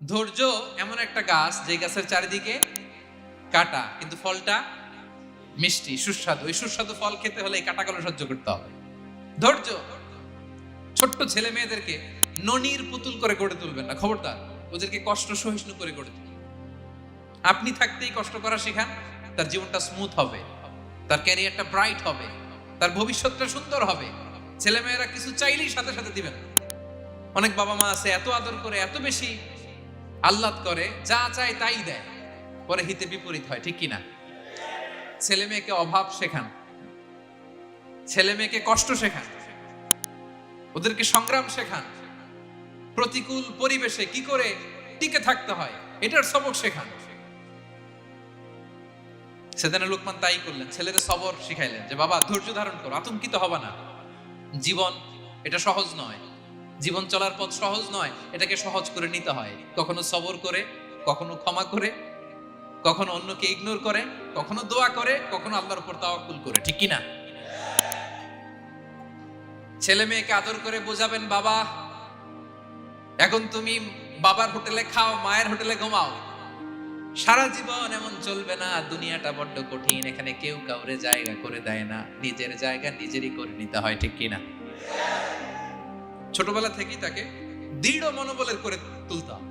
ধৈর্য এমন একটা গাছ যে গাছের চারিদিকে কাটা, কিন্তু ফলটা মিষ্টি সুস্বাদু। এই সুস্বাদু ফল খেতে হলে এই কাটাগুলো সহ্য করতে হবে। ধৈর্য। ছোট্ট ছেলে মেয়েদেরকে ননির পুতুল করে গড়ে তুলবেন না, খবরদার। ওদেরকে কষ্ট সহিষ্ণু করে গড়ে তুলবেন। আপনি থাকতেই কষ্ট করা শেখান, তার জীবনটা স্মুথ হবে, তার ক্যারিয়ারটা ব্রাইট হবে, তার ভবিষ্যৎটা সুন্দর হবে। ছেলে মেয়েরা কিছু চাইলেই সাথে সাথে দিবেন। অনেক বাবা মা আছে এত আদর করে, এত বেশি আহ্লাদ করে, যা চায় তাই দেয়, পরে হিতে বিপরীত হয়, ঠিক কিনা? ছেলে মেয়েকে অভাব শেখান, ছেলে মেয়েকে কষ্ট শেখান, ওদেরকে সংগ্রাম শেখান, প্রতিকূল পরিবেশে কি করে টিকে থাকতে হয় এটার সবক শেখান। সেদিন লোকমান তাই করলেন, ছেলেদের সবর শিখাইলেন যে বাবা ধৈর্য ধারণ করো, আতঙ্কিত হবে না। জীবন এটা সহজ নয়, জীবন চলার পথ সহজ নয়, এটাকে সহজ করে নিতে হয়। কখনো সবর করে, কখনো ক্ষমা করে, কখনো অন্যকে ইগনোর করে, কখনো দোয়া করে, কখনো আল্লাহর উপর তাওয়াক্কুল করে, ঠিক কিনা? ছেলে মেয়েকে আদর করে বোঝাবেন, বাবা এখন তুমি বাবার হোটেলে খাও, মায়ের হোটেলে ঘুমাও। সারা জীবন এমন চলবে না, দুনিয়াটা বড্ড কঠিন, এখানে কেউ কাউরে জায়গা করে দেয় না, নিজের জায়গা নিজেরই করে নিতে হয়, ঠিক কিনা? ছোটবেলা থেকেই তাকে দৃঢ় মনোবলের করে তুলতে হবে।